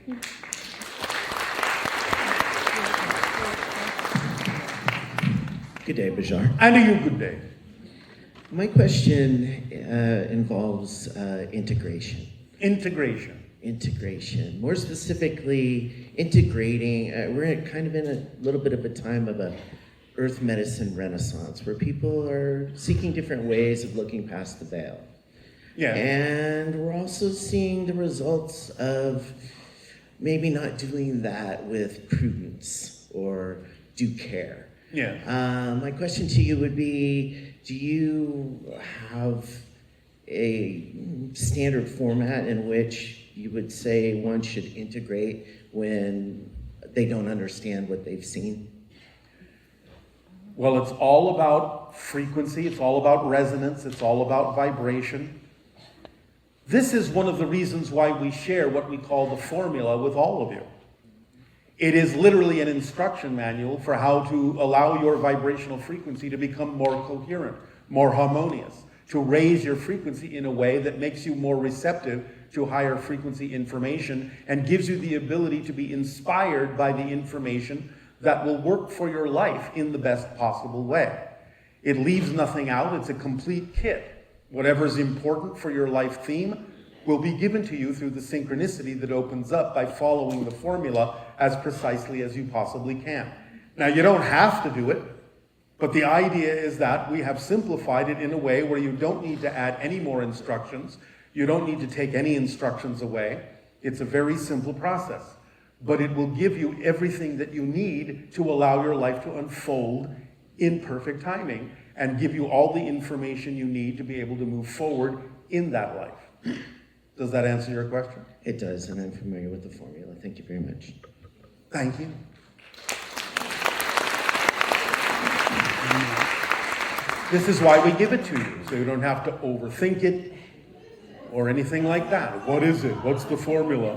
Good day, Bashar. And to you, good day. My question involves integration. Integration. More specifically, integrating. We're kind of in a little bit of a time of a earth medicine renaissance where people are seeking different ways of looking past the veil. Yeah. And we're also seeing the results of maybe not doing that with prudence or due care. Yeah. My question to you would be, do you have a standard format in which you would say one should integrate when they don't understand what they've seen? Well, it's all about frequency, it's all about resonance, it's all about vibration. This is one of the reasons why we share what we call the formula with all of you. It is literally an instruction manual for how to allow your vibrational frequency to become more coherent, more harmonious, to raise your frequency in a way that makes you more receptive to higher frequency information and gives you the ability to be inspired by the information that will work for your life in the best possible way. It leaves nothing out. It's a complete kit. Whatever's important for your life theme will be given to you through the synchronicity that opens up by following the formula as precisely as you possibly can. Now, you don't have to do it, but the idea is that we have simplified it in a way where you don't need to add any more instructions. You don't need to take any instructions away. It's a very simple process, but it will give you everything that you need to allow your life to unfold in perfect timing and give you all the information you need to be able to move forward in that life. Does that answer your question? It does, and I'm familiar with the formula. Thank you very much. Thank you. This is why we give it to you, so you don't have to overthink it or anything like that. What is it? What's the formula?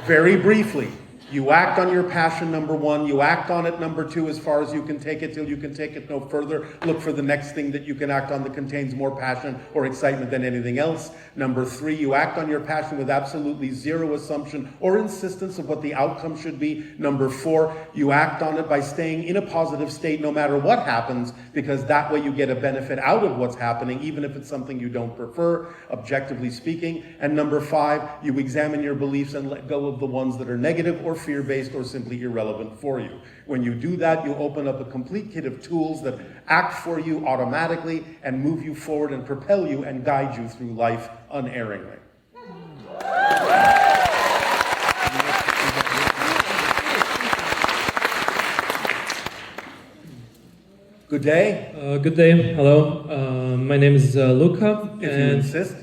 Very briefly, you act on your passion, number one. You act on it, number two, as far as you can take it, till you can take it no further. Look for the next thing that you can act on that contains more passion or excitement than anything else. Number three, you act on your passion with absolutely zero assumption or insistence of what the outcome should be. Number four, you act on it by staying in a positive state no matter what happens, because that way you get a benefit out of what's happening, even if it's something you don't prefer, objectively speaking. And number five, you examine your beliefs and let go of the ones that are negative or fear-based or simply irrelevant for you. When you do that, you open up a complete kit of tools that act for you automatically and move you forward and propel you and guide you through life unerringly. Good day. Good day. Hello. My name is Luca. If you insist.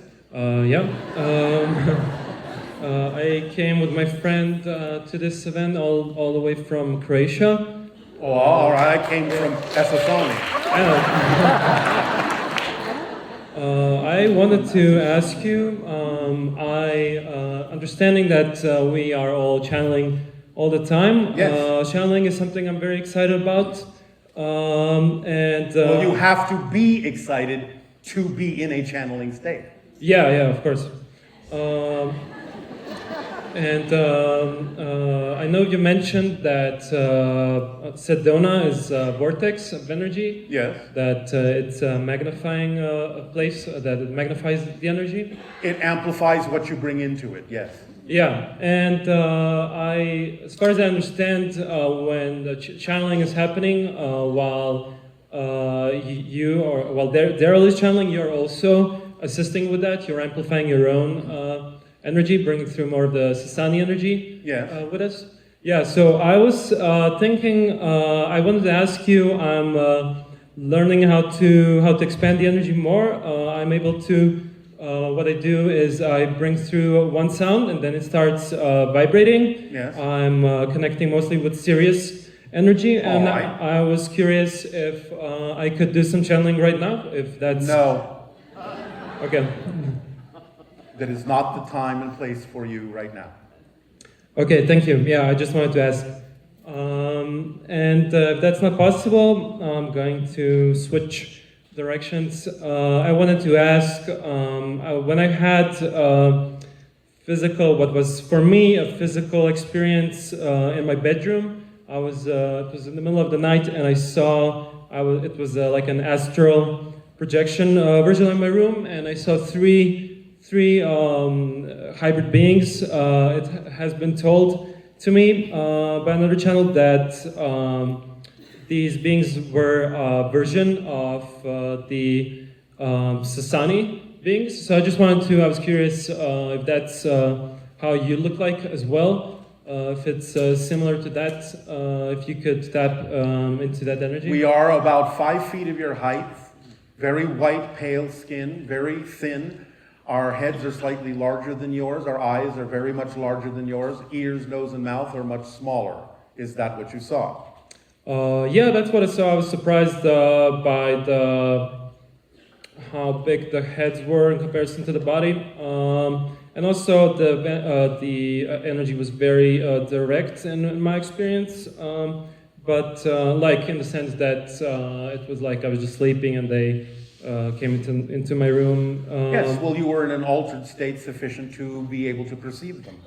I came with my friend to this event all the way from Croatia. Oh, all right. I came from Esasoni. I wanted to ask you, understanding that we are all channeling all the time. Yes. Channeling is something I'm very excited about. Well, you have to be excited to be in a channeling state. Yeah, of course. I know you mentioned that Sedona is a vortex of energy. Yes. That it's a magnifying place, that it magnifies the energy. It amplifies what you bring into it, yes. Yeah, and as far as I understand, when the channeling is happening, while Darryl is channeling, you're also assisting with that. You're amplifying your own energy, bringing through more of the Sasani energy with us. Yeah, so I was thinking, I wanted to ask you, I'm learning how to expand the energy more. I'm able to, what I do is I bring through one sound and then it starts vibrating. Yes. I'm connecting mostly with Sirius energy, and right. I was curious if I could do some channeling right now, if that's... No. Okay. That is not the time and place for you right now. Okay, thank you. Yeah, I just wanted to ask. If that's not possible, I'm going to switch directions. I wanted to ask, when I had physical, what was for me a physical experience in my bedroom. I was it was in the middle of the night, and I saw it was like an astral projection version in my room, and I saw three hybrid beings. It has been told to me by another channel that these beings were a version of the Sasani beings. So I was curious if that's how you look like as well. If it's similar to that, if you could tap into that energy. We are about 5 feet of your height, very white, pale skin, very thin. Our heads are slightly larger than yours. Our eyes are very much larger than yours. Ears, nose, and mouth are much smaller. Is that what you saw? Yeah, that's what I saw. I was surprised by how big the heads were in comparison to the body. And also the energy was very direct in my experience. But like in the sense that it was like I was just sleeping and they came into my room. Yes, well, you were in an altered state sufficient to be able to perceive them.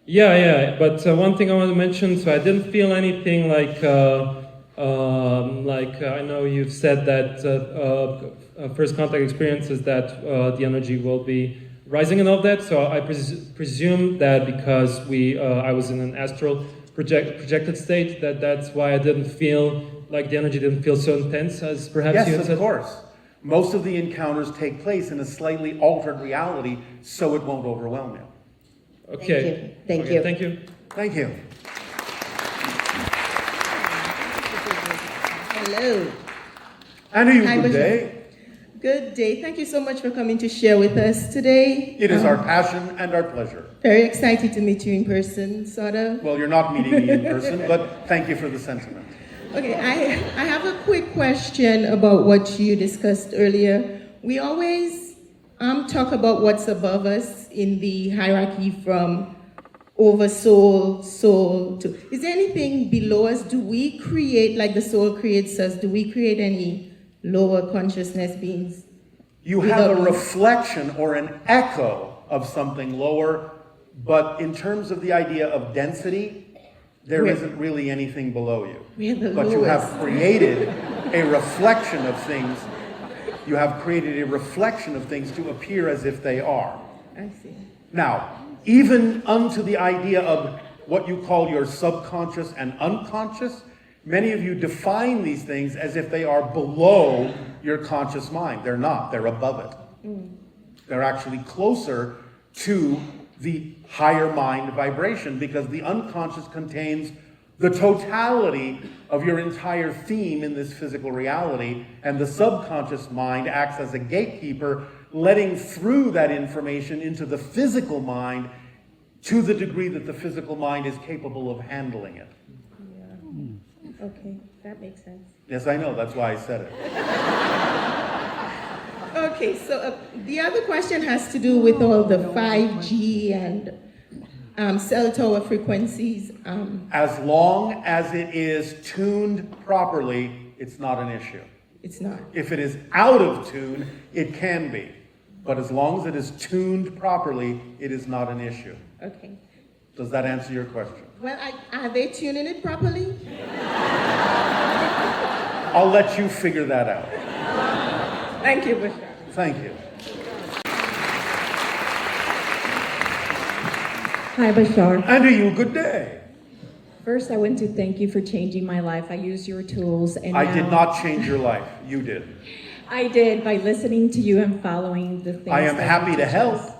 Yeah. But one thing I want to mention, so I didn't feel anything like I know you've said that first contact experience is that the energy will be rising and all that. So I presume that because I was in an astral projected state, that's why I didn't feel like the energy didn't feel so intense as perhaps you had Yes, said. of course. Most of the encounters take place in a slightly altered reality, so it won't overwhelm you. Okay. Thank you. Thank you. Thank you. Hello. Andrew, Hi, good Bashar. day. Good day. Thank you so much for coming to share with us today. It is our passion and our pleasure. Very excited to meet you in person, sort of. Well, you're not meeting me in person, but thank you for the sentiment. Okay, I have a quick question about what you discussed earlier. We always talk about what's above us in the hierarchy from over soul to... Is there anything below us? Do we create, like the soul creates us, do we create any lower consciousness beings? You have a reflection or an echo of something lower, but in terms of the idea of density, there isn't really anything below you. But you have created a reflection of things. You have created a reflection of things to appear as if they are. I see. Now, even unto the idea of what you call your subconscious and unconscious, many of you define these things as if they are below your conscious mind. They're not. They're above it. They're actually closer to the higher mind vibration because the unconscious contains the totality of your entire theme in this physical reality, and the subconscious mind acts as a gatekeeper, letting through that information into the physical mind to the degree that the physical mind is capable of handling it. Yeah. Okay, that makes sense. Yes, I know. That's why I said it. Okay, so the other question has to do with all the 5G and cell tower frequencies. As long as it is tuned properly, it's not an issue. It's not. If it is out of tune, it can be. But as long as it is tuned properly, it is not an issue. Okay. Does that answer your question? Well, are they tuning it properly? I'll let you figure that out. Thank you, Bashar. Thank you. Hi, Bashar. And to you, good day. First, I want to thank you for changing my life. I use your tools, and I now did not change your life. You did. I did by listening to you and following the things. I am that happy you to teach help, us.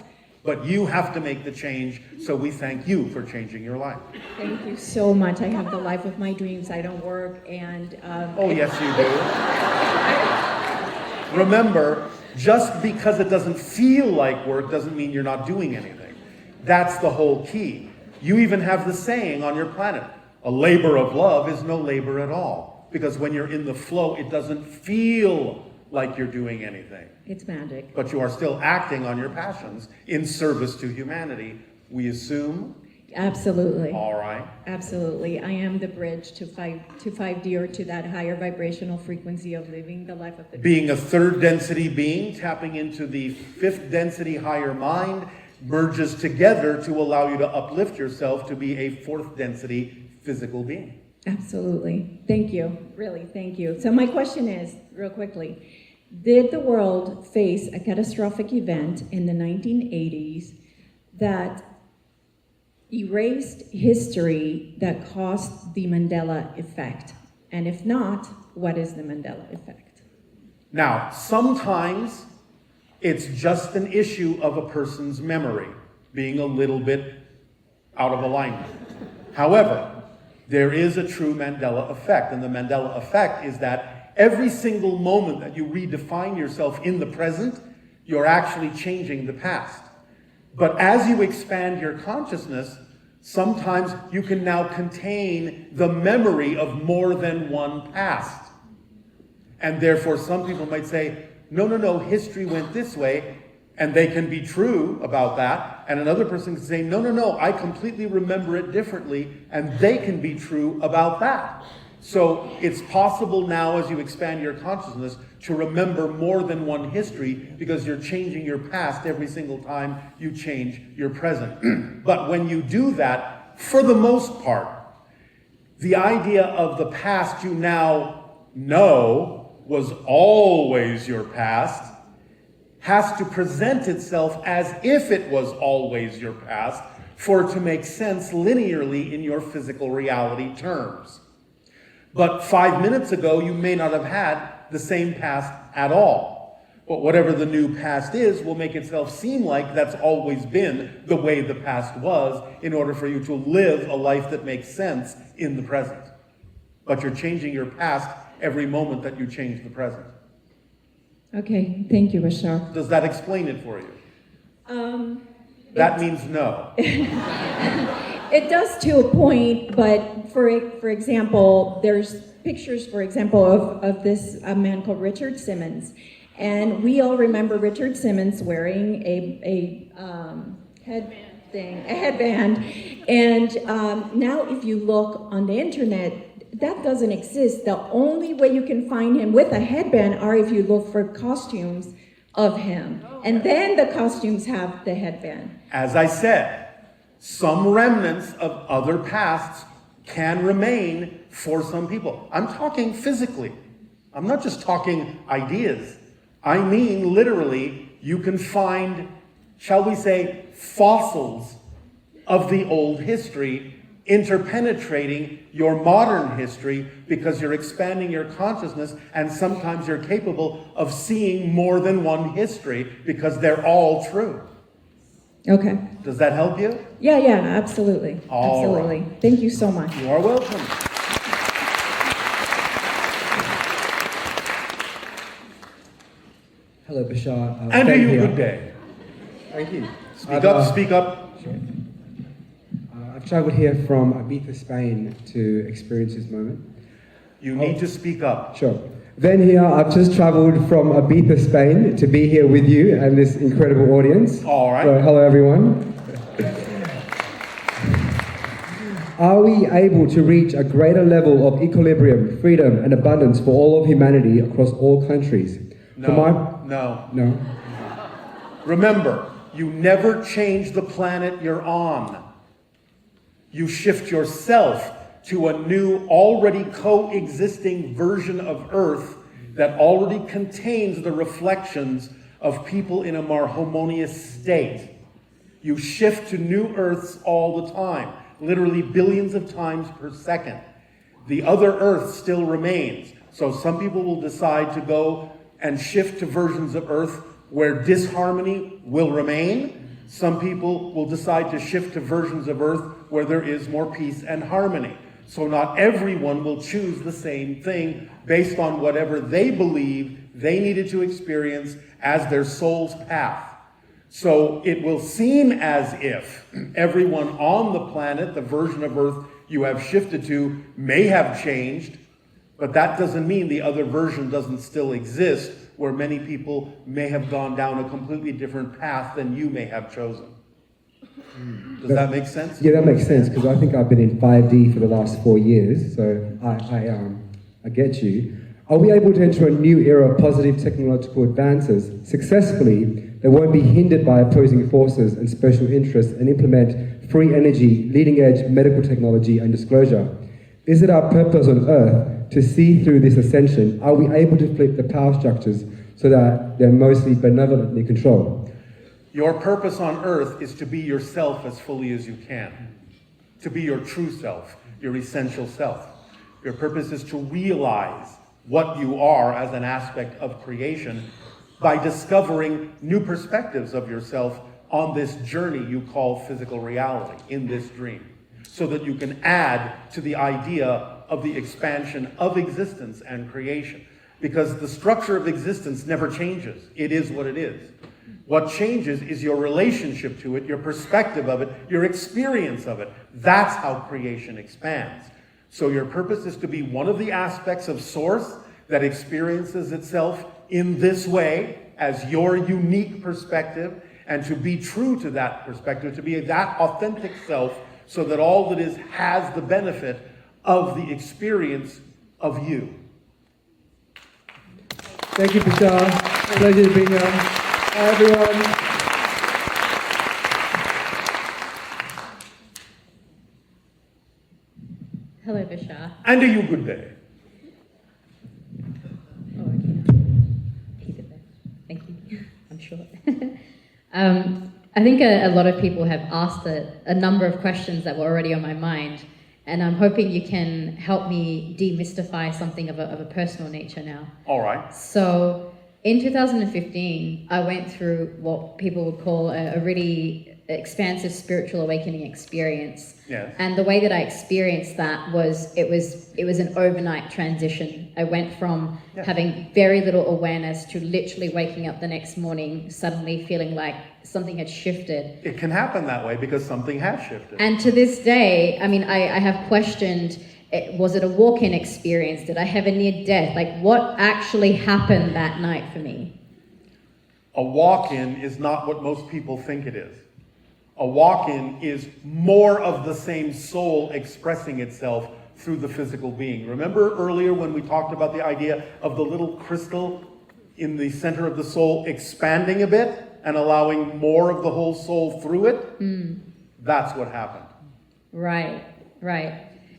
but you have to make the change, so we thank you for changing your life. Thank you so much. I have the life of my dreams. I don't work, and Oh, yes, you do. Remember, just because it doesn't feel like work doesn't mean you're not doing anything. That's the whole key. You even have the saying on your planet, a labor of love is no labor at all. Because when you're in the flow, it doesn't feel like you're doing anything. it's magic. But you are still acting on your passions in service to humanity, we assume. Absolutely. All right. Absolutely. I am the bridge to 5D or to that higher vibrational frequency of living the life of the Being a third density being, tapping into the fifth density higher mind, merges together to allow you to uplift yourself to be a fourth density physical being. Absolutely. Thank you. Really, thank you. So my question is, real quickly, did the world face a catastrophic event in the 1980s that erased history that caused the Mandela Effect? And if not, what is the Mandela Effect? Now, sometimes it's just an issue of a person's memory being a little bit out of alignment. However, there is a true Mandela Effect, and the Mandela Effect is that every single moment that you redefine yourself in the present, you're actually changing the past. But as you expand your consciousness, sometimes you can now contain the memory of more than one past. And therefore, some people might say, no, history went this way, and they can be true about that. And another person can say, no, I completely remember it differently, and they can be true about that. So it's possible now, as you expand your consciousness, to remember more than one history, because you're changing your past every single time you change your present. But when you do that, for the most part, the idea of the past you now know was always your past has to present itself as if it was always your past for it to make sense linearly in your physical reality terms. But 5 minutes ago, you may not have had the same past at all. But whatever the new past is will make itself seem like that's always been the way the past was in order for you to live a life that makes sense in the present. But you're changing your past every moment that you change the present. Okay, thank you, Bashar. Does that explain it for you? That means no. It does to a point, but for example, there's pictures, for example, of this man called Richard Simmons. And we all remember Richard Simmons wearing a headband. And now if you look on the internet, that doesn't exist. The only way you can find him with a headband are if you look for costumes of him. And then the costumes have the headband. As I said, some remnants of other pasts can remain for some people. I'm talking physically. I'm not just talking ideas. I mean literally, you can find, shall we say, fossils of the old history interpenetrating your modern history because you're expanding your consciousness, and sometimes you're capable of seeing more than one history because they're all true. Okay. Does that help you? Yeah, absolutely. Absolutely. Right. Thank you so much. You are welcome. Hello, Bashar. And Ben you here. good day. Thank you. Speak up. Sure. I've travelled here from Ibiza, Spain to experience this moment. You need to speak up. Sure. Then here, I've just travelled from Ibiza, Spain to be here with you and this incredible audience. All right. So, hello, everyone. Are we able to reach a greater level of equilibrium, freedom, and abundance for all of humanity across all countries? No. Remember, you never change the planet you're on. You shift yourself to a new, already coexisting version of Earth that already contains the reflections of people in a more harmonious state. You shift to new Earths all the time, literally billions of times per second. The other Earth still remains. So some people will decide to go and shift to versions of Earth where disharmony will remain. Some people will decide to shift to versions of Earth where there is more peace and harmony. So not everyone will choose the same thing based on whatever they believe they needed to experience as their soul's path. So it will seem as if everyone on the planet, the version of Earth you have shifted to, may have changed, but that doesn't mean the other version doesn't still exist, where many people may have gone down a completely different path than you may have chosen. Does that make sense? Yeah, that makes sense, because I think I've been in 5D for the last 4 years, so I get you. Are we able to enter a new era of positive technological advances successfully They won't be hindered by opposing forces and special interests and implement free energy, leading-edge medical technology and disclosure. Is it our purpose on Earth to see through this ascension? Are we able to flip the power structures so that they're mostly benevolently controlled? Your purpose on Earth is to be yourself as fully as you can. To be your true self, your essential self. Your purpose is to realize what you are as an aspect of creation by discovering new perspectives of yourself on this journey you call physical reality, in this dream, so that you can add to the idea of the expansion of existence and creation. Because the structure of existence never changes. It is what it is. What changes is your relationship to it, your perspective of it, your experience of it. That's how creation expands. So your purpose is to be one of the aspects of Source that experiences itself in this way as your unique perspective, and to be true to that perspective, to be that authentic self, so that all that is has the benefit of the experience of you. Thank you, Bashar. Pleasure to be here. Hi, everyone. Hello, Bashar. And a you good day. Oh, okay. Keep it there. Thank you. I'm sure. I think a lot of people have asked a number of questions that were already on my mind, and I'm hoping you can help me demystify something of a personal nature now. All right. So, in 2015, I went through what people would call a really expansive spiritual awakening experience. Yes. And the way that I experienced that was it was an overnight transition. I went from having very little awareness to literally waking up the next morning, suddenly feeling like something had shifted. It can happen that way because something has shifted. And to this day, I mean, I have questioned, was it a walk-in experience? Did I have a near death? Like, what actually happened that night for me? A walk-in is not what most people think it is. A walk-in is more of the same soul expressing itself through the physical being. Remember earlier when we talked about the idea of the little crystal in the center of the soul expanding a bit and allowing more of the whole soul through it? That's what happened. Right.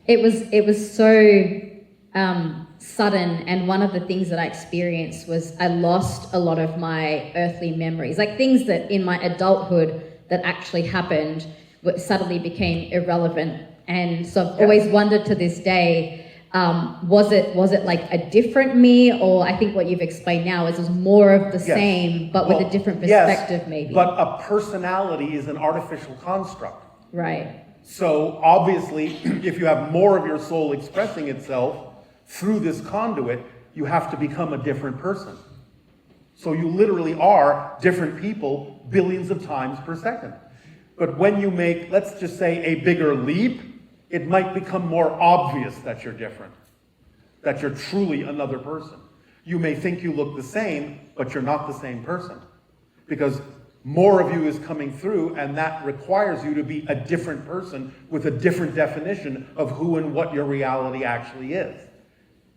It was so sudden, and one of the things that I experienced was I lost a lot of my earthly memories, like things that in my adulthood that actually happened suddenly became irrelevant. And so I've always wondered to this day, was it like a different me, or I think what you've explained now is more of the same, but with a different perspective maybe. But a personality is an artificial construct. Right. So obviously, if you have more of your soul expressing itself through this conduit, you have to become a different person. So you literally are different people billions of times per second. But when you make, let's just say, a bigger leap, it might become more obvious that you're different, that you're truly another person. You may think you look the same, but you're not the same person, because more of you is coming through, and that requires you to be a different person with a different definition of who and what your reality actually is.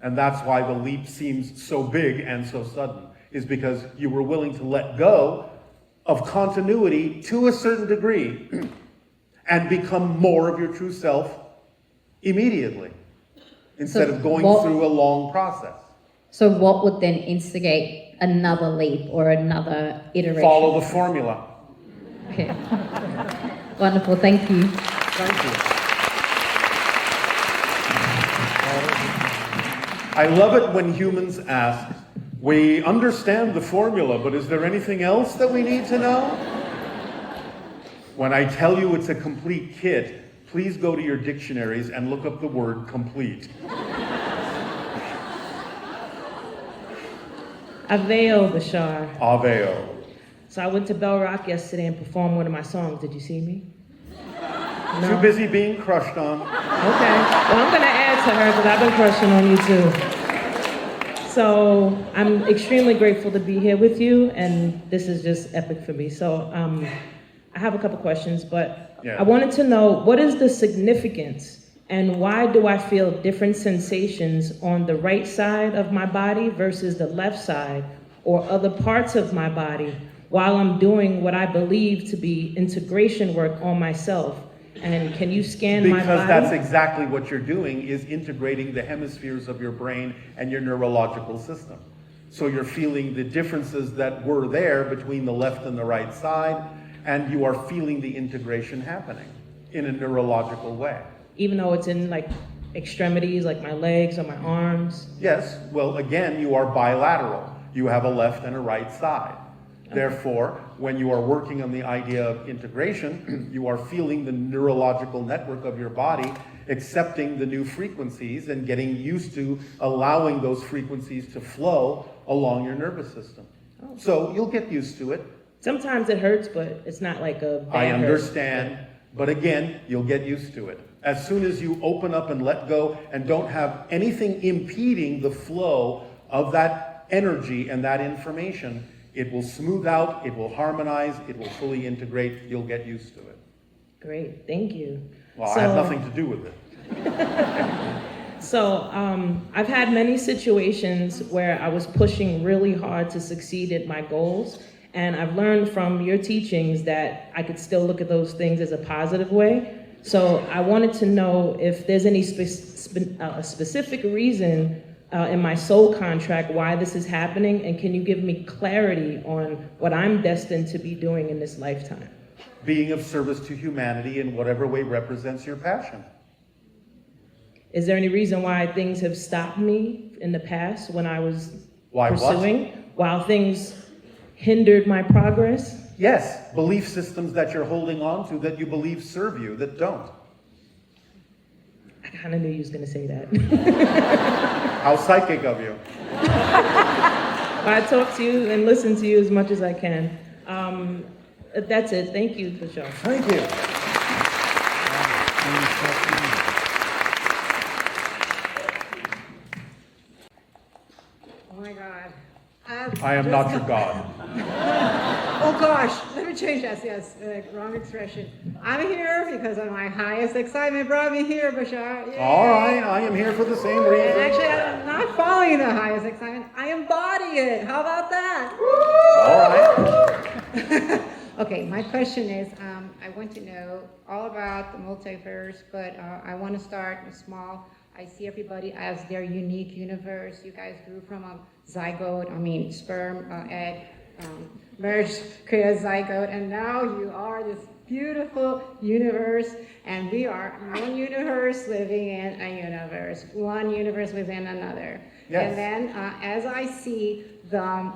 And that's why the leap seems so big and so sudden, is because you were willing to let go of continuity to a certain degree and become more of your true self immediately, instead of going through a long process. So what would then instigate another leap or another iteration? Follow the formula. Okay. Wonderful, thank you. Thank you. I love it when humans ask, we understand the formula, but is there anything else that we need to know? When I tell you it's a complete kit, please go to your dictionaries and look up the word complete. Aveo, Bashar. Aveo. So I went to Bell Rock yesterday and performed one of my songs. Did you see me? No? Too busy being crushed on. Okay. Well, I'm going to add to her because I've been crushing on you too. So I'm extremely grateful to be here with you, and this is just epic for me. So I have a couple questions, but I wanted to know, what is the significance and why do I feel different sensations on the right side of my body versus the left side, or other parts of my body, while I'm doing what I believe to be integration work on myself. And can you scan my body? Because that's exactly what you're doing, is integrating the hemispheres of your brain and your neurological system. So you're feeling the differences that were there between the left and the right side, and you are feeling the integration happening in a neurological way. Even though it's in like extremities, like my legs or my arms? Yes, well, again, you are bilateral. You have a left and a right side. Therefore, when you are working on the idea of integration, you are feeling the neurological network of your body accepting the new frequencies and getting used to allowing those frequencies to flow along your nervous system. Oh. So you'll get used to it. Sometimes it hurts, but it's not like a bad I hurt. understand, but again, you'll get used to it. As soon as you open up and let go and don't have anything impeding the flow of that energy and that information, it will smooth out, it will harmonize, it will fully integrate, you'll get used to it. Great, thank you. Well, I have nothing to do with it. So I've had many situations where I was pushing really hard to succeed at my goals, and I've learned from your teachings that I could still look at those things as a positive way. So I wanted to know if there's any specific reason in my soul contract why this is happening, and can you give me clarity on what I'm destined to be doing in this lifetime? Being of service to humanity in whatever way represents your passion. Is there any reason why things have stopped me in the past when I was pursuing? While things hindered my progress? Yes, belief systems that you're holding on to that you believe serve you that don't. I kind of knew you was going to say that. How psychic of you. I talk to you and listen to you as much as I can. That's it. Thank you, Bashar. Thank you. Oh my God. I am not your God. Oh gosh, let me change that. Yes, wrong expression. I'm here because of my highest excitement brought me here, Bashar. Yay. All right, I am here for the same reason. And actually, I'm not following the highest excitement. I embody it. How about that? All right. Okay, my question is, I want to know all about the multiverse, but I want to start small. I see everybody as their unique universe. You guys grew from a zygote, sperm, egg, merged, create a zygote, and now you are this beautiful universe, and we are one universe living in a universe, one universe within another. Yes. And then as I see the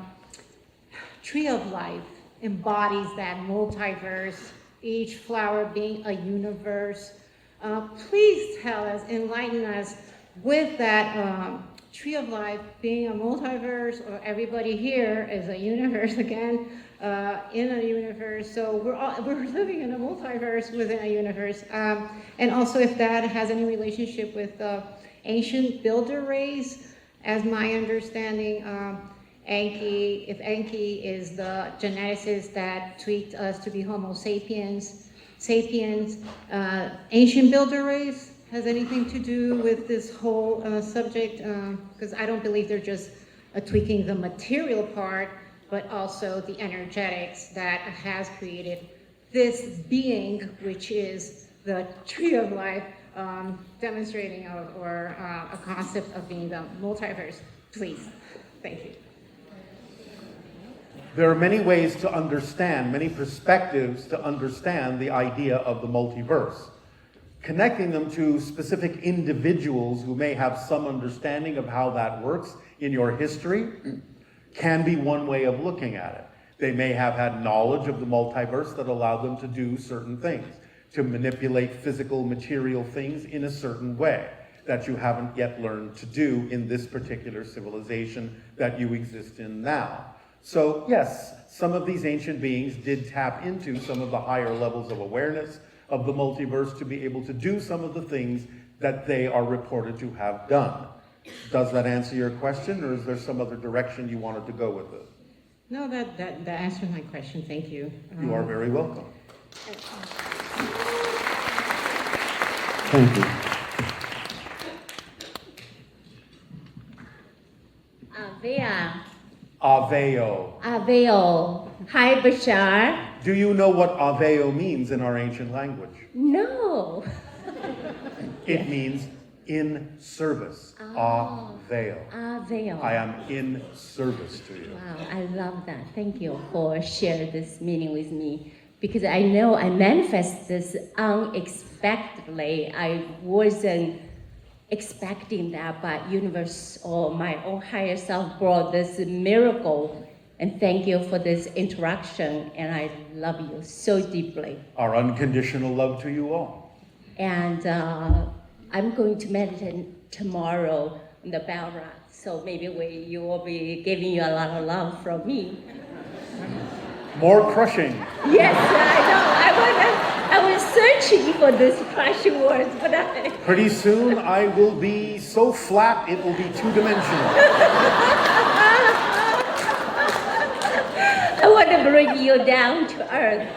tree of life embodies that multiverse, each flower being a universe, please tell us, enlighten us with that tree of life being a multiverse, or everybody here is a universe again, in a universe. So we're living in a multiverse within a universe. And also if that has any relationship with ancient builder race, as my understanding, if Enki is the geneticist that tweaked us to be Homo sapiens, ancient builder race has anything to do with this whole subject? Because I don't believe they're just tweaking the material part, but also the energetics that has created this being, which is the tree of life, demonstrating or a concept of being the multiverse. Please, thank you. There are many ways to understand, many perspectives to understand the idea of the multiverse. Connecting them to specific individuals who may have some understanding of how that works in your history can be one way of looking at it. They may have had knowledge of the multiverse that allowed them to do certain things, to manipulate physical, material things in a certain way that you haven't yet learned to do in this particular civilization that you exist in now. So yes, some of these ancient beings did tap into some of the higher levels of awareness of the multiverse to be able to do some of the things that they are reported to have done. Does that answer your question, or is there some other direction you wanted to go with it? No, that answers my question. Thank you. You are very welcome. Thank you. Aveo. Aveo. Hi, Bashar. Do you know what Aveo means in our ancient language? No. It means in service. Aveo. Aveo. I am in service to you. Wow, I love that. Thank you for sharing this meaning with me. Because I know I manifest this unexpectedly. I wasn't expecting that, but universe or my own higher self brought this miracle. And thank you for this interaction. And I love you so deeply. Our unconditional love to you all. And I'm going to meditate tomorrow on the bell rock. So maybe you will be giving you a lot of love from me. More crushing. Yes, I was searching for this crushing words, but Pretty soon I will be so flat it will be two-dimensional. I want to bring you down to earth,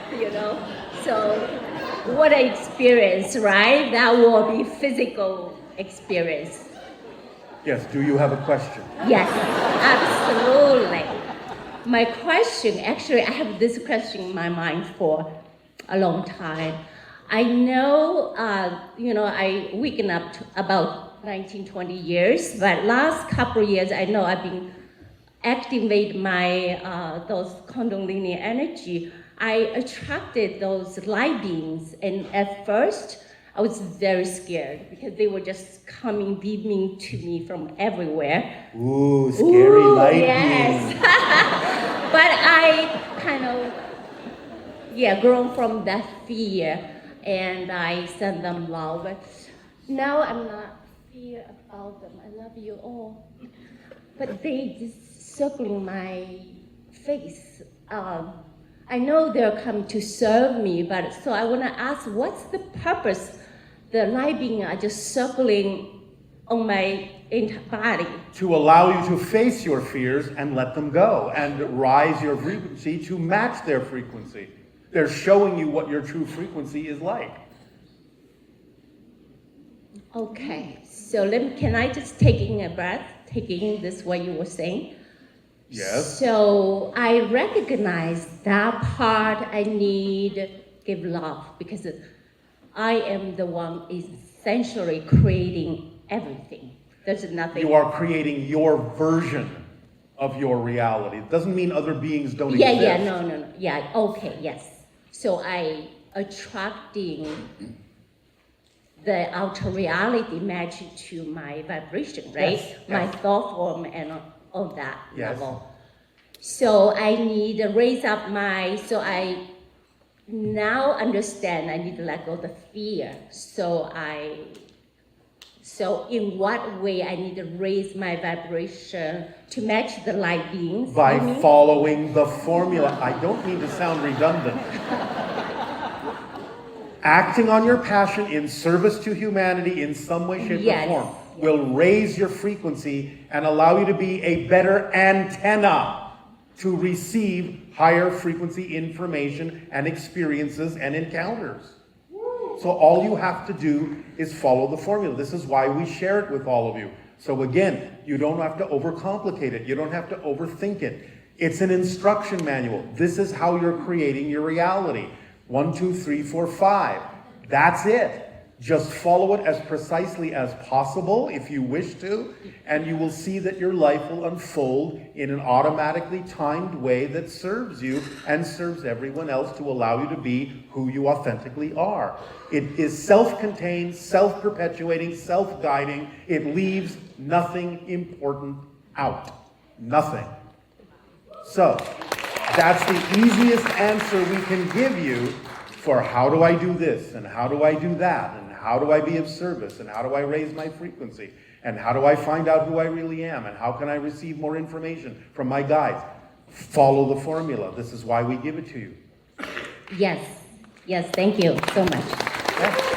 So what I experience, right? That will be physical experience. Yes, do you have a question? Yes, absolutely. My question, actually, I have this question in my mind for a long time. I know, I waken up to about 19, 20 years, but last couple of years, I know I've been activate my, those Kundalini energy. I attracted those light beings, and at first, I was very scared because they were just coming, beaming to me from everywhere. Ooh, scary light yes. beams. But I kind of, grown from that fear, and I send them love. But now I'm not fear about them. I love you all. But they just circling my face. I know they're come to serve me, but so I want to ask, what's the purpose? The light being are just circling on my entire body. To allow you to face your fears and let them go and rise your frequency to match their frequency. They're showing you what your true frequency is like. Okay, so can I just take in a breath, taking this what you were saying? Yes. So I recognize that part I need give love because I am the one essentially creating everything. There's nothing. You are creating your version of your reality. It doesn't mean other beings don't exist. No. Yeah, okay, yes. So I attracting the outer reality matching to my vibration, right? Yes, My yes. thought form and all that Yes. level. So I need to raise up so I now understand I need to let go of the fear. So in what way I need to raise my vibration to match the light beings? By following the formula. I don't mean to sound redundant. Acting on your passion in service to humanity in some way, shape, or form will raise your frequency and allow you to be a better antenna to receive higher frequency information and experiences and encounters. So all you have to do is follow the formula. This is why we share it with all of you. So again, you don't have to overcomplicate it. You don't have to overthink it. It's an instruction manual. This is how you're creating your reality. 1, 2, 3, 4, 5. That's it. Just follow it as precisely as possible if you wish to, and you will see that your life will unfold in an automatically timed way that serves you and serves everyone else to allow you to be who you authentically are. It is self-contained, self-perpetuating, self-guiding. It leaves nothing important out. Nothing. So, that's the easiest answer we can give you for how do I do this, and how do I do that, and how do I be of service, and how do I raise my frequency, and how do I find out who I really am, and how can I receive more information from my guides. Follow the formula. This is why we give it to you. Yes, thank you so much. Yeah.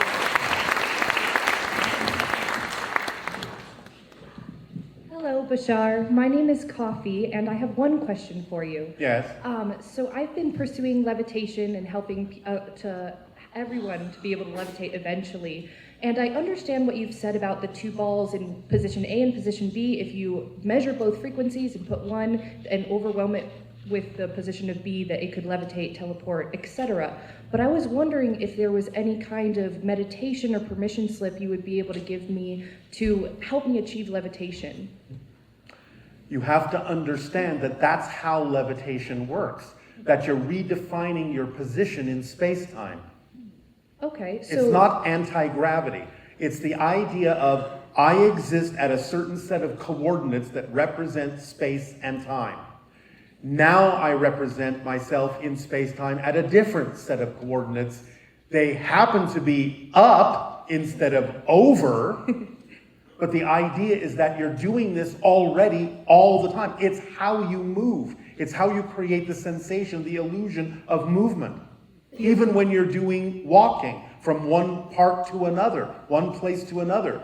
Hello, Bashar. My name is Coffee, and I have one question for you. Yes. So I've been pursuing levitation and helping to everyone to be able to levitate eventually. And I understand what you've said about the two balls in position A and position B. If you measure both frequencies and put one and overwhelm it with the position of B, that it could levitate, teleport, etc. But I was wondering if there was any kind of meditation or permission slip you would be able to give me to help me achieve levitation. You have to understand that that's how levitation works, that you're redefining your position in space-time. Okay, so... It's not anti-gravity. It's the idea of I exist at a certain set of coordinates that represent space and time. Now I represent myself in space-time at a different set of coordinates. They happen to be up instead of over, but the idea is that you're doing this already all the time. It's how you move. It's how you create the sensation, the illusion of movement. Even when you're doing walking from one part to another, one place to another.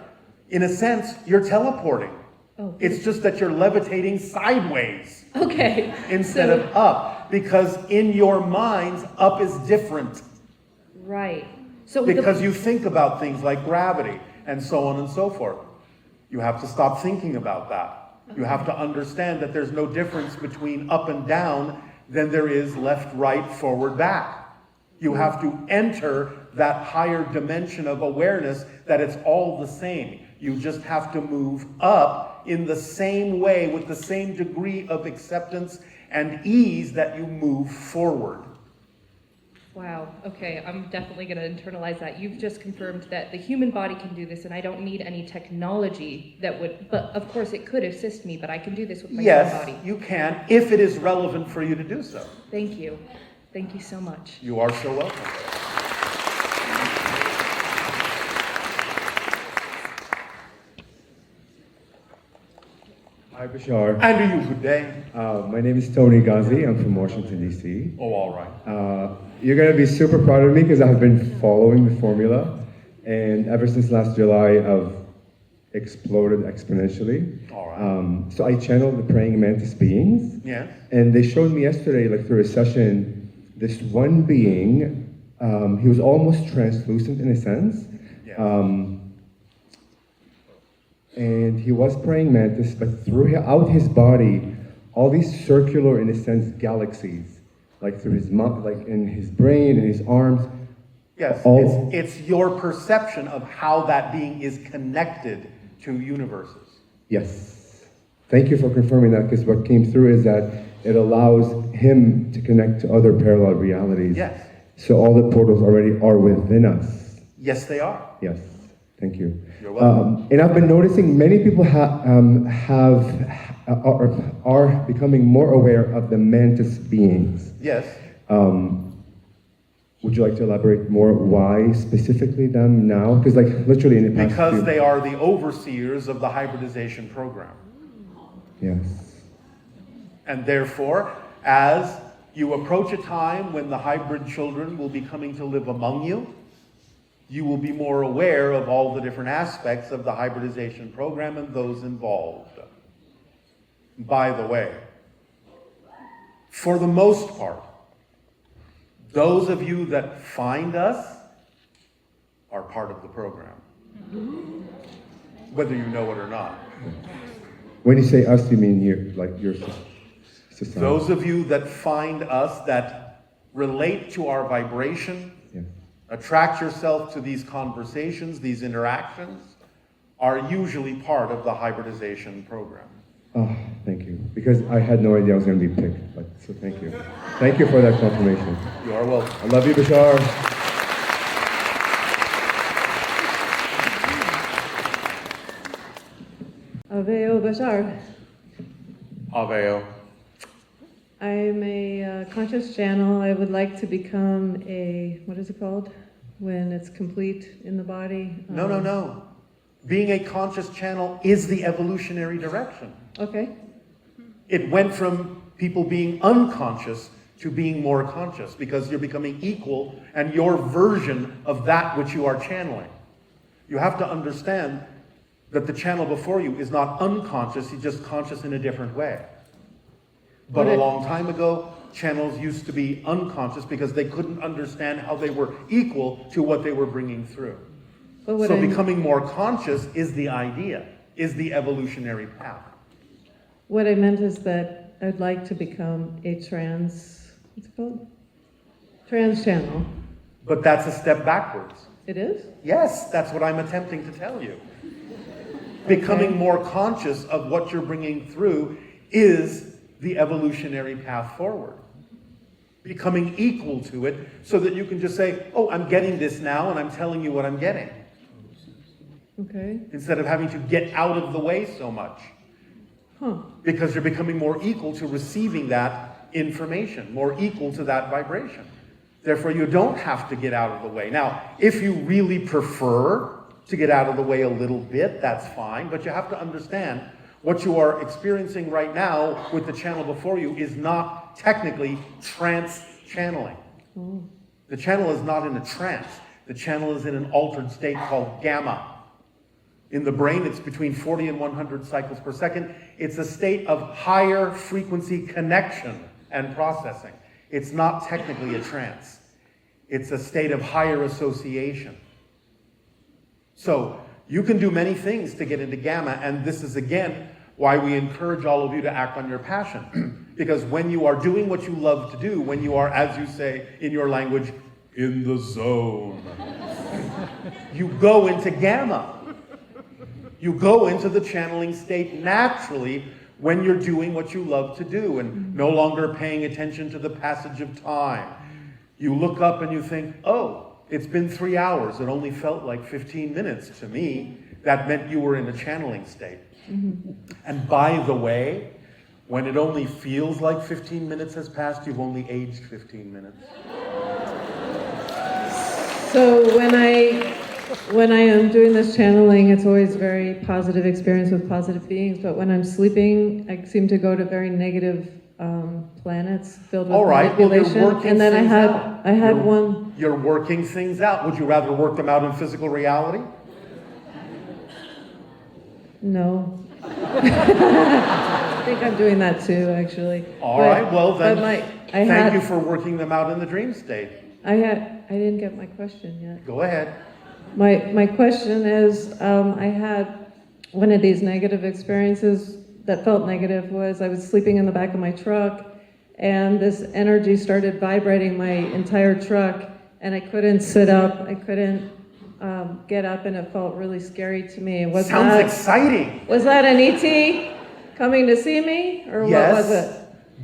In a sense, you're teleporting. Oh. It's just that you're levitating sideways. Okay. Instead of up. Because in your minds, up is different. Right. So because you think about things like gravity and so on and so forth. You have to stop thinking about that. You have to understand that there's no difference between up and down than there is left, right, forward, back. You have to enter that higher dimension of awareness that it's all the same. You just have to move up in the same way with the same degree of acceptance and ease that you move forward. Wow, okay, I'm definitely going to internalize that. You've just confirmed that the human body can do this and I don't need any technology that would, but of course it could assist me, but I can do this with my human body. Yes, you can, if it is relevant for you to do so. Thank you. Thank you so much. You are so welcome. Hi, Bashar. And to you, good day. My name is Tony Ghazi. I'm from Washington, D.C. Oh, all right. You're going to be super proud of me because I've been following the formula. And ever since last July, I've exploded exponentially. All right. So I channeled the praying mantis beings. Yeah. And they showed me yesterday, like through a session, this one being, he was almost translucent in a sense. Yeah. And he was praying mantis, but throughout his body, all these circular, in a sense, galaxies, like through his mouth, like in his brain and his arms. Yes, it's your perception of how that being is connected to universes. Yes. Thank you for confirming that, because what came through is that it allows him to connect to other parallel realities. Yes. So all the portals already are within us. Yes, they are. Yes. Thank you. You're welcome. And I've been noticing many people are becoming more aware of the mantis beings. Yes. Would you like to elaborate more why specifically them now? Because like literally in the past Because they are the overseers of the hybridization program. Yes. And therefore, as you approach a time when the hybrid children will be coming to live among you, you will be more aware of all the different aspects of the hybridization program and those involved. By the way, for the most part, those of you that find us are part of the program, whether you know it or not. When you say us, you mean you, like your society? Those of you that find us that relate to our vibration, attract yourself to these conversations, these interactions, are usually part of the hybridization program. Oh, thank you. Because I had no idea I was going to be picked. But, so thank you. Thank you for that confirmation. You are welcome. I love you, Bashar. Aveo Bashar. Aveo. I'm a conscious channel. I would like to become a, what is it called? When it's complete in the body? No. Being a conscious channel is the evolutionary direction. Okay. It went from people being unconscious to being more conscious because you're becoming equal and your version of that which you are channeling. You have to understand that the channel before you is not unconscious, he's just conscious in a different way. But a long time ago, channels used to be unconscious because they couldn't understand how they were equal to what they were bringing through. So becoming more conscious is the idea, is the evolutionary path. What I meant is that I'd like to become a trans channel. But that's a step backwards. It is? Yes, that's what I'm attempting to tell you. Becoming more conscious of what you're bringing through is the evolutionary path forward. Becoming equal to it so that you can just say, oh, I'm getting this now and I'm telling you what I'm getting. Okay. Instead of having to get out of the way so much. Because you're becoming more equal to receiving that information, more equal to that vibration. Therefore, you don't have to get out of the way. Now, if you really prefer to get out of the way a little bit, that's fine, but you have to understand what you are experiencing right now with the channel before you is not technically trance channeling. The channel is not in a trance. The channel is in an altered state called gamma. In the brain, it's between 40 and 100 cycles per second. It's a state of higher frequency connection and processing. It's not technically a trance. It's a state of higher association. So you can do many things to get into gamma, and this is again why we encourage all of you to act on your passion. Because when you are doing what you love to do, when you are, as you say in your language, in the zone, you go into gamma. You go into the channeling state naturally when you're doing what you love to do and no longer paying attention to the passage of time. You look up and you think, oh, it's been 3 hours. It only felt like 15 minutes to me. That meant you were in a channeling state. And by the way, when it only feels like 15 minutes has passed, you've only aged 15 minutes. So when I am doing this channeling, it's always a very positive experience with positive beings, but when I'm sleeping, I seem to go to very negative planets filled with manipulation. Well, and then I had one. You're working things out. Would you rather work them out in physical reality? No. I think I'm doing that too, actually. All right, well then, thank you for for working them out in the dream state. I didn't get my question yet. Go ahead. My question is, I had one of these negative experiences that felt negative was I was sleeping in the back of my truck and this energy started vibrating my entire truck and I couldn't sit up, I couldn't get up, and it felt really scary to me. Sounds exciting. Was that an ET coming to see me, or yes, what was it?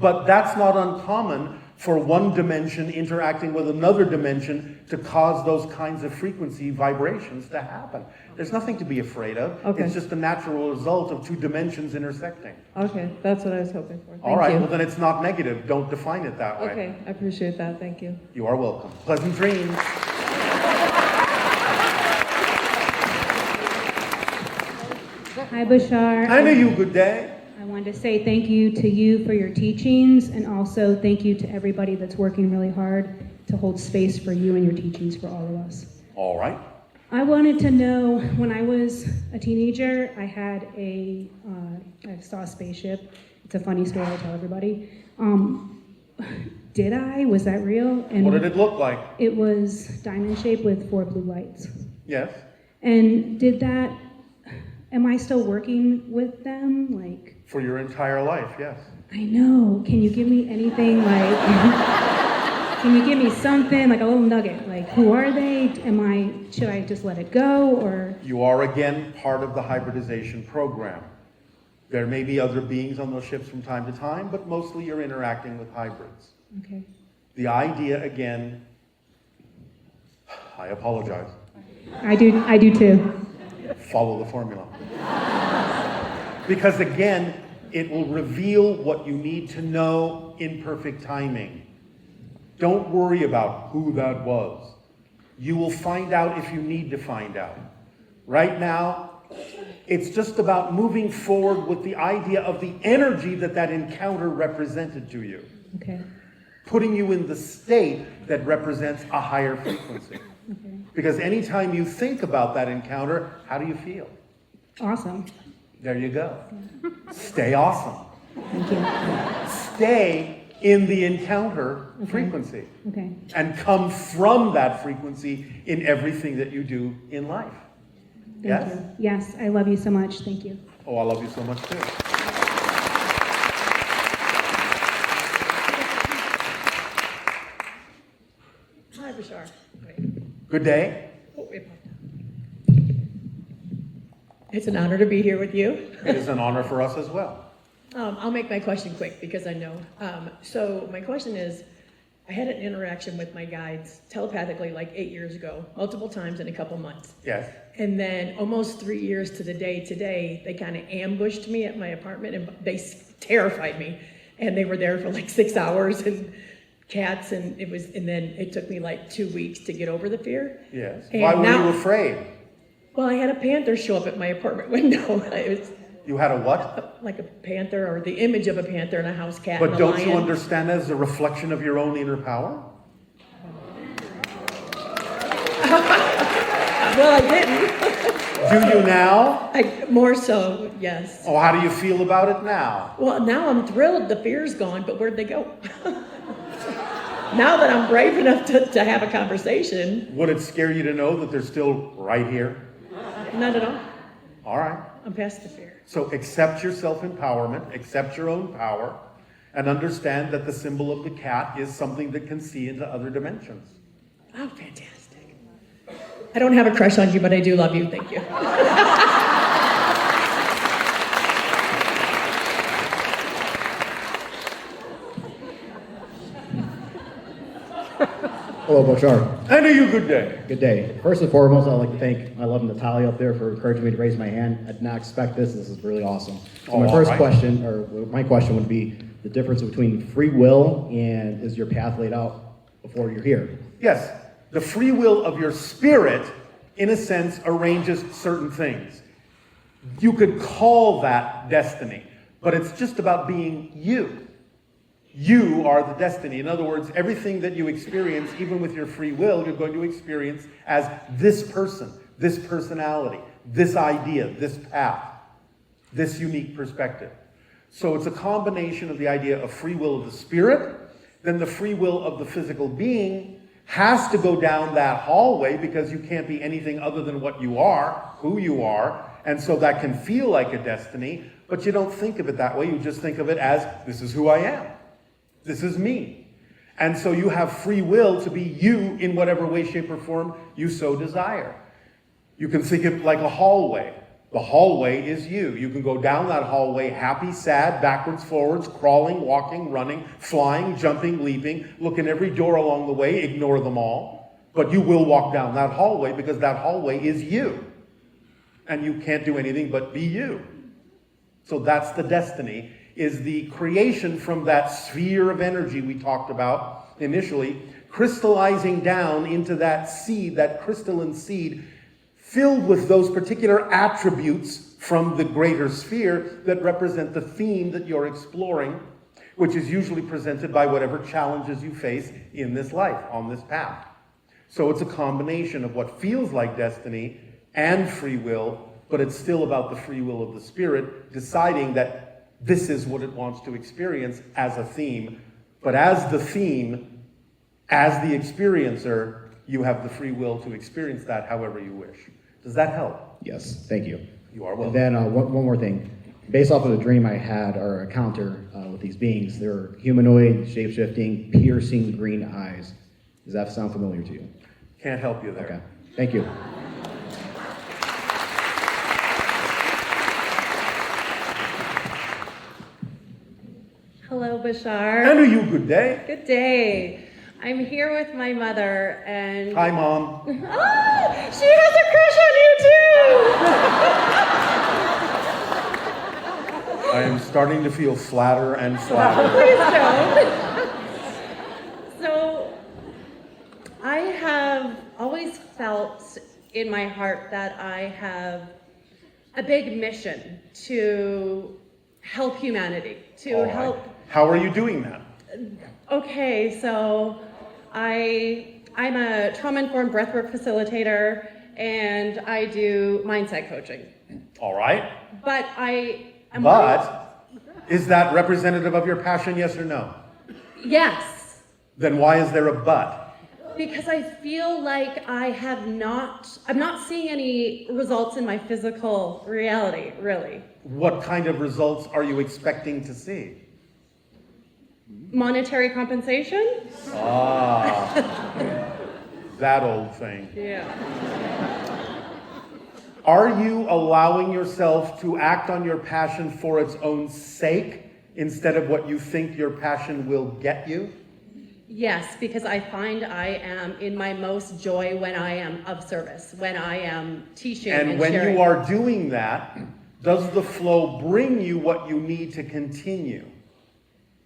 But that's not uncommon for one dimension interacting with another dimension to cause those kinds of frequency vibrations to happen. There's nothing to be afraid of. Okay. It's just a natural result of two dimensions intersecting. Okay, that's what I was hoping for. All right, well then it's not negative. Don't define it that way. Okay, I appreciate that. Thank you. You are welcome. Pleasant dreams. Hi, Bashar. Hi to you. Good day. I wanted to say thank you to you for your teachings, and also thank you to everybody that's working really hard to hold space for you and your teachings for all of us. All right. I wanted to know, when I was a teenager, I saw a spaceship. It's a funny story I tell everybody. Was that real? And what did it look like? It was diamond shaped with 4 blue lights. Yes. And am I still working with them? For your entire life, yes. I know. Can you give me anything can you give me something, like a little nugget? Like, who are they? Should I just let it go, or? You are again part of the hybridization program. There may be other beings on those ships from time to time, but mostly you're interacting with hybrids. Okay. The idea again, I apologize. I do too. Follow the formula. Because again, it will reveal what you need to know in perfect timing. Don't worry about who that was. You will find out if you need to find out. Right now, it's just about moving forward with the idea of the energy that encounter represented to you. Okay. Putting you in the state that represents a higher frequency. Okay. Because anytime you think about that encounter, how do you feel? Awesome. There you go. Stay awesome. Thank you. Stay in the encounter frequency. Okay. And come from that frequency in everything that you do in life. Thank Yes? you. Yes, I love you so much. Thank you. Oh, I love you so much too. Hi, Bashar. Good day. It's an honor to be here with you. It is an honor for us as well. I'll make my question quick because I know. So my question is, I had an interaction with my guides telepathically like 8 years ago, multiple times in a couple months. Yes. And then almost 3 years to the day today, they kind of ambushed me at my apartment and they terrified me. And they were there for like 6 hours and cats and then it took me like 2 weeks to get over the fear. Yes. And Why were you afraid? Well, I had a panther show up at my apartment window. You had a what? Like a panther, or the image of a panther and a house cat But and a don't lion. you understand that as a reflection of your own inner power? Well, I didn't. Do you now? More so, yes. Oh, how do you feel about it now? Well, now I'm thrilled. The fear's gone, but where'd they go? Now that I'm brave enough to have a conversation. Would it scare you to know that they're still right here? Not at all. All right. I'm past the fear. So accept your self-empowerment, accept your own power, and understand that the symbol of the cat is something that can see into other dimensions. Oh, fantastic. I don't have a crush on you, but I do love you. Thank you. Hello, Bashar. And you good day. Good day. First and foremost, I'd like to thank my love Natalia up there for encouraging me to raise my hand. I did not expect this. This is really awesome. So my first question, or my question would be the difference between free will and is your path laid out before you're here? Yes. The free will of your spirit, in a sense, arranges certain things. You could call that destiny, but it's just about being you. You are the destiny. In other words, everything that you experience, even with your free will, you're going to experience as this person, this personality, this idea, this path, this unique perspective. So it's a combination of the idea of free will of the spirit, then the free will of the physical being has to go down that hallway because you can't be anything other than what you are, who you are, and so that can feel like a destiny, but you don't think of it that way. You just think of it as, this is who I am. This is me. And so you have free will to be you in whatever way, shape, or form you so desire. You can think of it like a hallway. The hallway is you. You can go down that hallway happy, sad, backwards, forwards, crawling, walking, running, flying, jumping, leaping, look in every door along the way, ignore them all. But you will walk down that hallway because that hallway is you. And you can't do anything but be you. So that's the destiny, is the creation from that sphere of energy we talked about initially, crystallizing down into that seed, that crystalline seed, filled with those particular attributes from the greater sphere that represent the theme that you're exploring, which is usually presented by whatever challenges you face in this life, on this path. So it's a combination of what feels like destiny and free will, but it's still about the free will of the spirit deciding that this is what it wants to experience as a theme. But as the theme, as the experiencer, you have the free will to experience that however you wish. Does that help? Yes, thank you. You are welcome. And then one more thing. Based off of the dream I had, or encounter with these beings, they're humanoid, shape-shifting, piercing green eyes. Does that sound familiar to you? Can't help you there. Okay, thank you. Hello, Bashar. And you, good day. Good day. I'm here with my mother and... Hi, Mom. Oh, she has a crush on you, too! I am starting to feel flatter and flatter. Please don't. So, I have always felt in my heart that I have a big mission to help humanity, to help... How are you doing that? Okay, so I'm a trauma-informed breathwork facilitator, and I do mindset coaching. All right. But Is that representative of your passion, yes or no? Yes. Then why is there a but? Because I feel like I'm not seeing any results in my physical reality, really. What kind of results are you expecting to see? Monetary compensation? Ah, that old thing. Yeah. Are you allowing yourself to act on your passion for its own sake instead of what you think your passion will get you? Yes, because I find I am in my most joy when I am of service, when I am teaching and when sharing. you are doing that, does the flow bring you what you need to continue?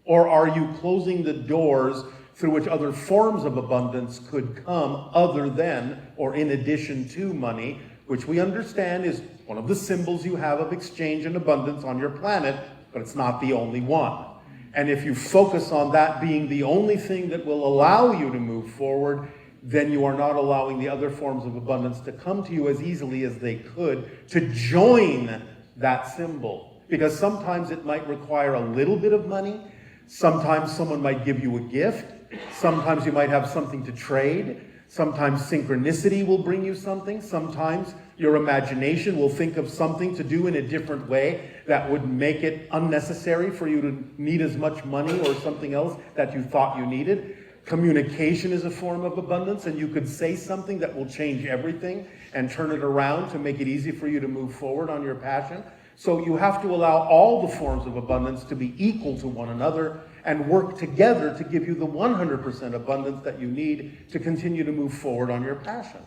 Or are you closing the doors through which other forms of abundance could come other than or in addition to money, which we understand is one of the symbols you have of exchange and abundance on your planet, but it's not the only one. And if you focus on that being the only thing that will allow you to move forward, then you are not allowing the other forms of abundance to come to you as easily as they could to join that symbol. Because sometimes it might require a little bit of money. Sometimes someone might give you a gift. Sometimes you might have something to trade. Sometimes synchronicity will bring you something. Sometimes your imagination will think of something to do in a different way that would make it unnecessary for you to need as much money or something else that you thought you needed. Communication is a form of abundance, and you could say something that will change everything and turn it around to make it easy for you to move forward on your passion. So you have to allow all the forms of abundance to be equal to one another and work together to give you the 100% abundance that you need to continue to move forward on your passion.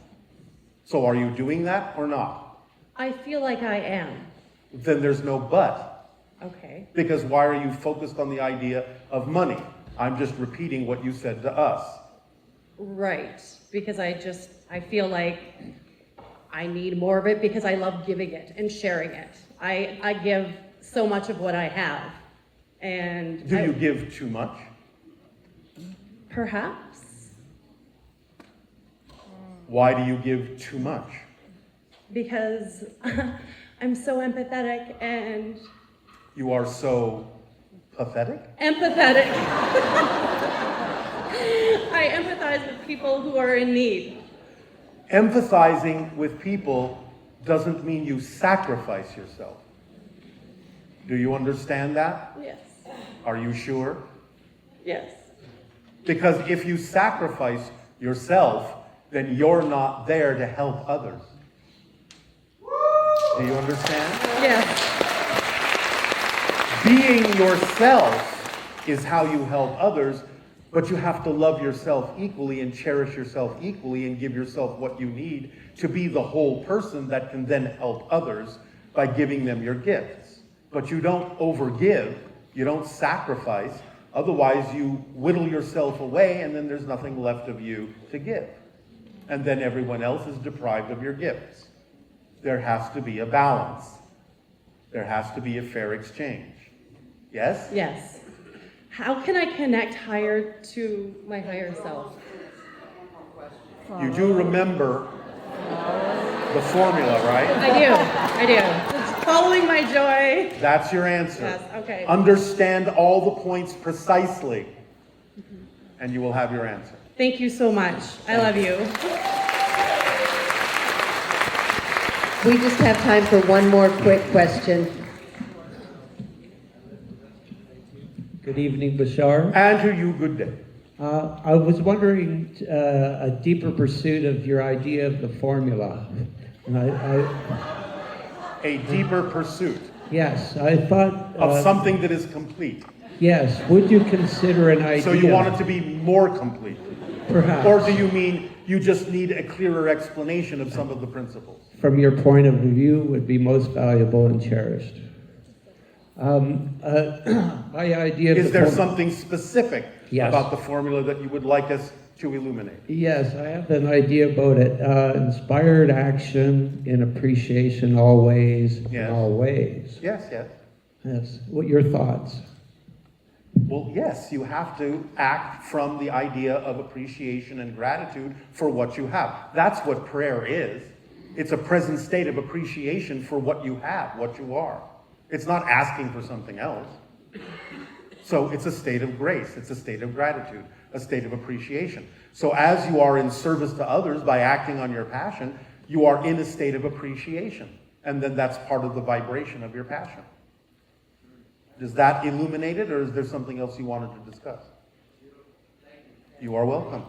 So are you doing that or not? I feel like I am. Then there's no but. Okay. Because why are you focused on the idea of money? I'm just repeating what you said to us. Right. Because I feel like I need more of it because I love giving it and sharing it. I give so much of what I have. And do you give too much? Perhaps. Why do you give too much? Because I'm so empathetic and... You are so pathetic? Empathetic. I empathize with people who are in need. Empathizing with people doesn't mean you sacrifice yourself. Do you understand that? Yes. Are you sure? Yes. Because if you sacrifice yourself, then you're not there to help others. Do you understand? Yes. Being yourself is how you help others, but you have to love yourself equally and cherish yourself equally and give yourself what you need to be the whole person that can then help others by giving them your gifts. But you don't overgive, you don't sacrifice, otherwise you whittle yourself away and then there's nothing left of you to give. And then everyone else is deprived of your gifts. There has to be a balance. There has to be a fair exchange. Yes? Yes. How can I connect higher to my higher self? You do remember the formula, right? I do. It's following my joy. That's your answer. Yes, okay. Understand all the points precisely, and you will have your answer. Thank you so much. I love you. We just have time for one more quick question. Good evening, Bashar. Andrew, you good day. I was wondering a deeper pursuit of your idea of the formula. And a deeper pursuit? Yes, I thought... of something that is complete? Yes. Would you consider an idea... So you want it to be more complete? Perhaps. Or do you mean you just need a clearer explanation of some of the principles? From your point of view, would be most valuable and cherished. My idea... Is there something specific Yes. about the formula that you would like us to illuminate? Yes, I have an idea about it. Inspired action in appreciation always, in all ways. Yes, yes. Yes. What are your thoughts? Well, yes, you have to act from the idea of appreciation and gratitude for what you have. That's what prayer is. It's a present state of appreciation for what you have, what you are. It's not asking for something else. So it's a state of grace, it's a state of gratitude, a state of appreciation. So as you are in service to others by acting on your passion, you are in a state of appreciation. And then that's part of the vibration of your passion. Does that illuminate it, or is there something else you wanted to discuss? You are welcome.